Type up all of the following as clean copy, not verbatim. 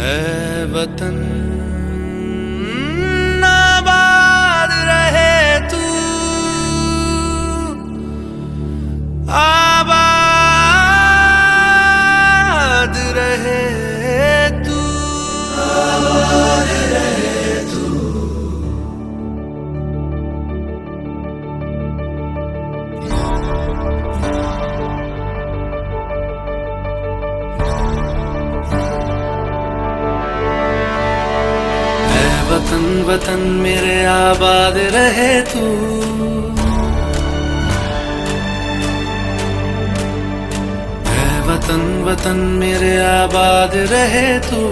ऐ वतन आबाद रहे तू, आबाद रहे तू, आबाद रहे तू। वतन वतन मेरे आबाद रहे तू, ऐ वतन वतन मेरे आबाद रहे तू,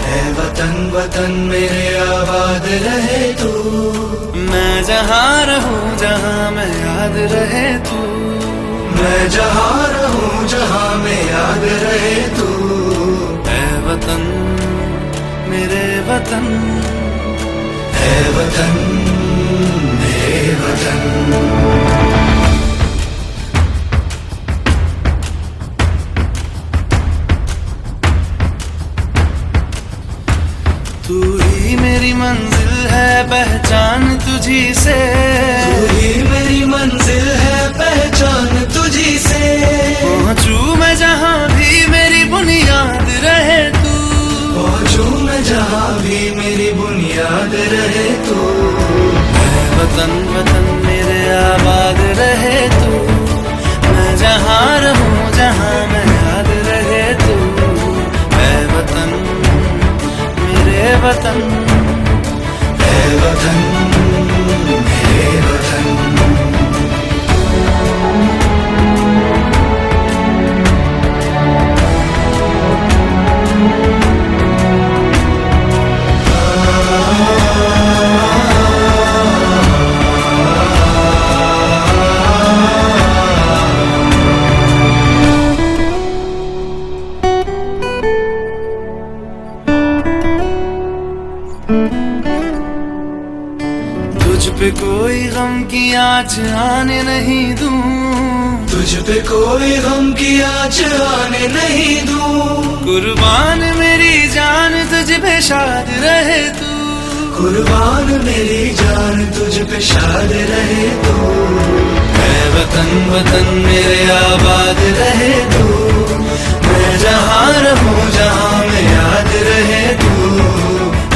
ऐ वतन वतन मेरे आबाद रहे तू। मैं जहाँ रहूं जहाँ मैं याद रहे तू, मैं जहाँ रहूं जहाँ मैं याद रहे तू। ऐ वतन मेरे वतन, ऐ वतन मेरे वतन। तू ही मेरी मंजिल है पहचान तुझी से, तू ही मेरी मंजिल है पहचान तुझी से। पहुंचू मैं जहाँ भी मेरी बुनियाद रहे तू, पहुंचू मैं जहाँ भी मेरी बुनियाद रहे तू। ऐ वतन वतन मेरे आबाद रहे तू, मैं जहाँ रहूं जहाँ मैं याद रहे तू। ऐ वतन मेरे वतन, ऐ वतन मेरे वतन। तुझ पे कोई गम की आँच आने नहीं दूं, तुझ पे कोई गम की आँच आने नहीं दूं। कुर्बान मेरी जान तुझ पे शाद रहे तू, कुर्बान मेरी जान तुझ पे शाद रहे तू। ऐ वतन वतन मेरे आबाद रहे तू, मैं जहाँ रहूं जहाँ मैं याद रहे तू।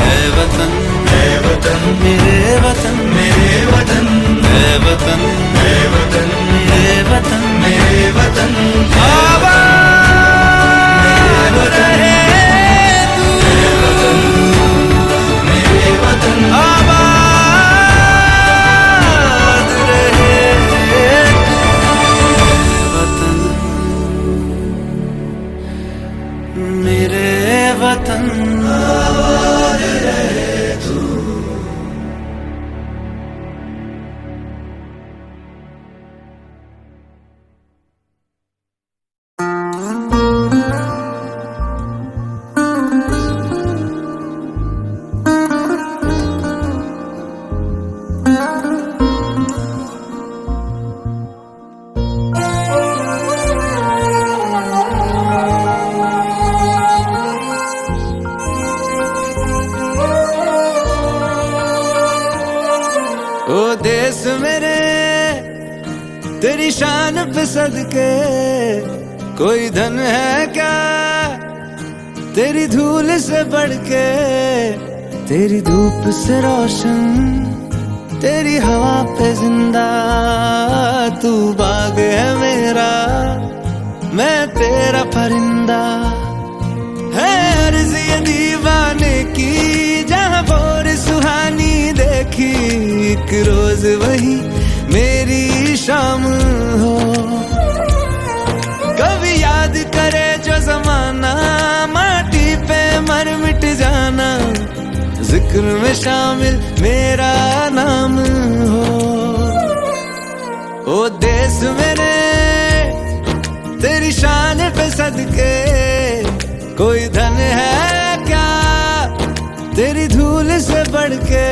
ऐ वतन, ऐ वतन मेरे वतन, मेरे वतन। ऐ वतन, ऐ वतन मेरे वतन, मेरे वतन। आबाद रहे तू, मेरे वतन, मेरे वतन। आबाद रहे तू, वतन मेरे वतन। आबाद रहे तू। ओ देश मेरे तेरी शान पे सदके, कोई धन है क्या तेरी धूल से बढ़ के। तेरी धूप से रोशन, तेरी हवा पे जिंदा, तू बाग है मेरा मैं तेरा परिंदा। है अर्ज़ ये दीवाने की जहाँ बोर सुहानी देखी, एक रोज वही मेरी शाम हो। कभी याद करे जो जमाना, माटी पे मर मिट जाना, जिक्र में शामिल मेरा नाम हो। ओ देश मेरे तेरी शान पे सदके, कोई धन है क्या तेरी धूल से बढ़ के।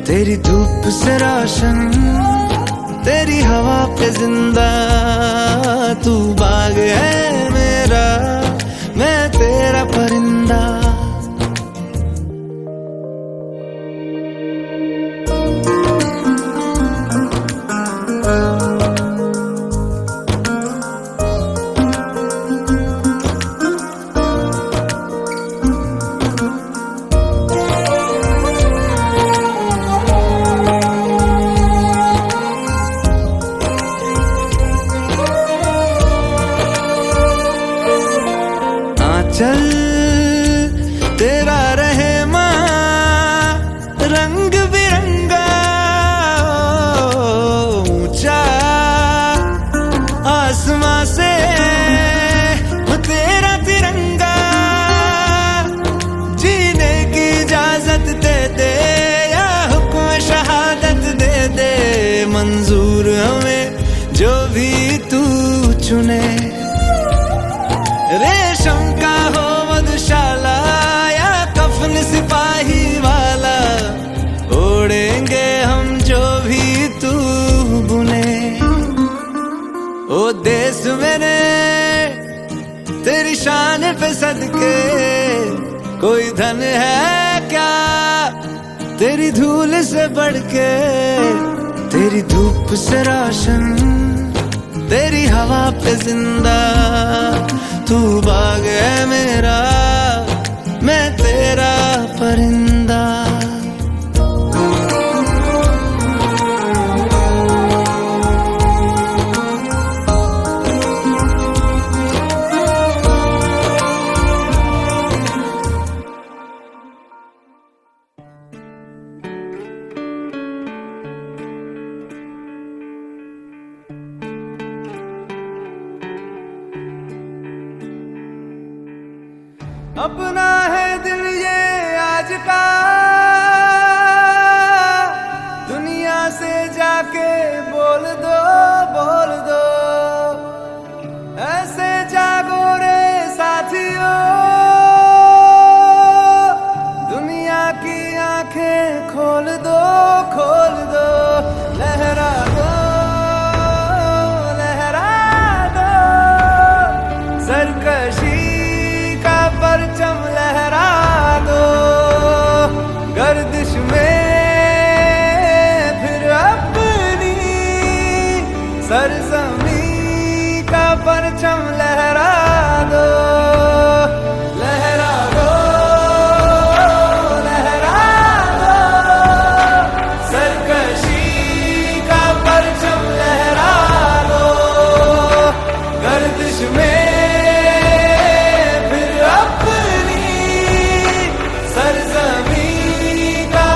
तेरी धूप से रोशन, तेरी हवा पे जिंदा, तू बाग है मेरा मैं तेरा परिंदा। चल तेरा रहे रंग बिरंगा ऊंचा आसमां से तेरा तिरंगा जीने की इजाजत दे दे या हुक्म शहादत दे दे मंजूर हमें जो भी तू चुने रेशम का हो मधुशाला या कफन सिपाही वाला ओढ़ेंगे हम जो भी तू बुने ओ देश मेरे तेरी शान पे सदके कोई धन है क्या तेरी धूल से बढ़ के तेरी धूप से रोशन तेरी हवा पे जिंदा तू बाग है मेरा मैं तेरा परिंदा अपना है दिल ये आज का दुनिया से जाके बोल दो ऐसे जागो रे साथियों दुनिया की आंखें खोल दो लहरा दो सरकशी परचम लहरा दो गर्दिश में फिर अपनी सरजमी का परचम लहरा दो सरकशी का परचम लहरा दो गर्दिश में सरजमी का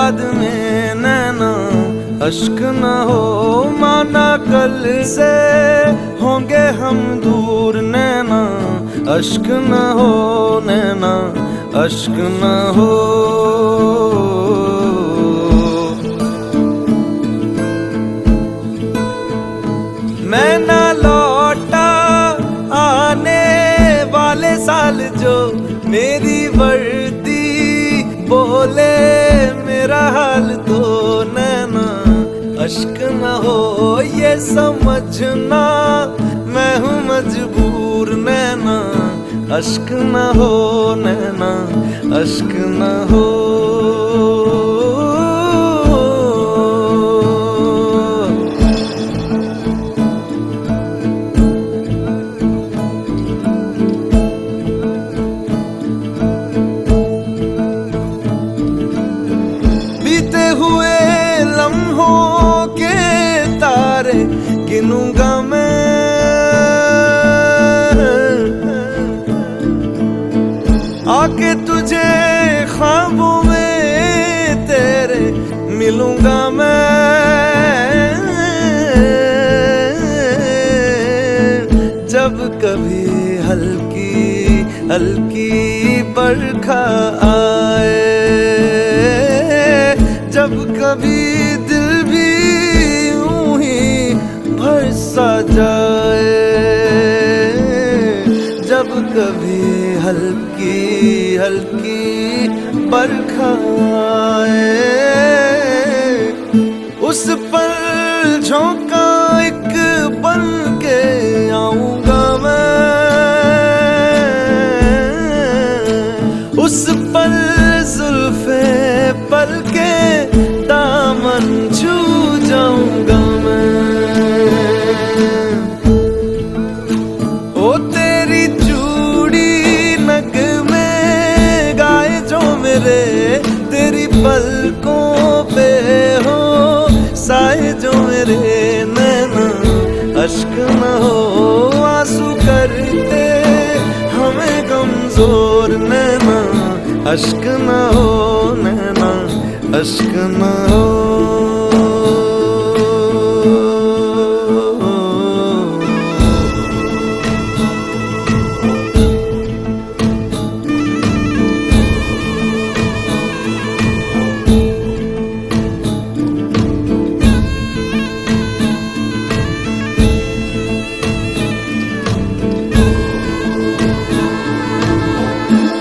याद में नैना अश्क न हो, माना कल से होंगे हम दूर नैना अश्क न हो, नैना अश्क न हो। मैं ना लौटा आने वाले साल जो मेरी वर्दी बोले मेरा हाल तो नैना अश्क न हो, ये समझना मैं हूँ मजबूर नैना अश्क न हो, नैना अश्क न हो। गिनूंगा मैं आके तुझे ख्वाबों में तेरे मिलूंगा मैं, जब कभी हल्की हल्की बरखा आए, जब कभी दिल भी सा जाए, जब कभी हल्की हल्की बरखा आए, उस पर झोंका एक बन के आऊंगा मैं, उस पर जुल्फे पल के दामन छू जाऊंगा मैं। ओ तेरी चूड़ी नग में गाए जो मेरे, तेरी पलकों पे हो साए जो मेरे नैना अश्क न हो, आंसू करते हमें कमजोर नैना अश्क न हो, नैना अश्क न हो।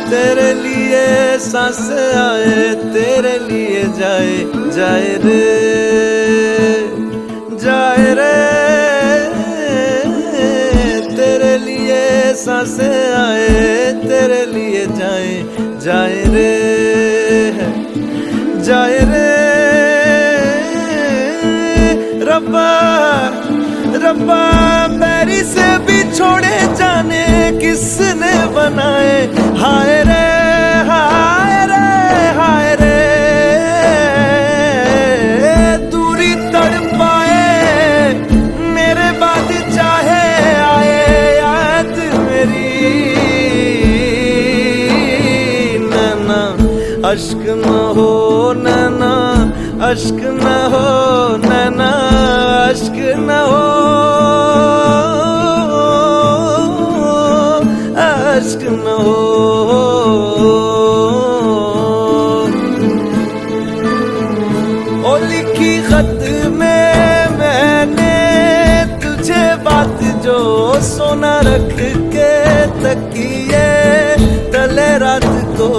तेरे लिए सांस आए, तेरे लिए जाए जाए रे, जाए रे, तेरे लिए सांस आए, तेरे लिए जाए जाए रे, जाए रे। रब्बा रब्बा पैरी से भी छोड़े जाने किसने बनाए, हाय रे हाय रे हाय रे, दूरी तड़पाए मेरे बाद चाहे आए याद मेरी, नैना अश्क न हो, नैना अश्क न हो, नैना अश्क न हो, अश्क न हो। ओ लिखी खत में मैंने तुझे बात जो सोना रख के तकिए तले रात को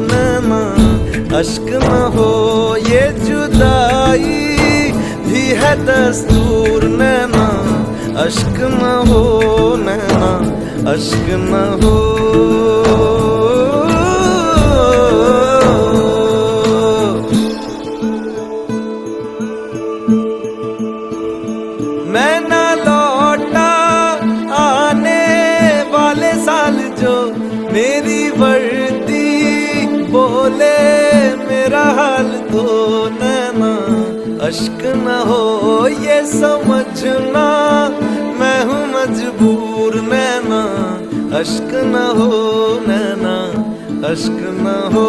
नैना अश्क न हो, ये जुदाई भी है दस्तूर नैना अश्क न हो, नैना अश्क न हो। मैं ना लौटा आने वाले साल जो मेरी वर्दी बोले मेरा हाल तो नैना अश्क न हो, ये समझना मैं हूँ मजबूर नैना अश्क न हो, नैना अश्क न हो।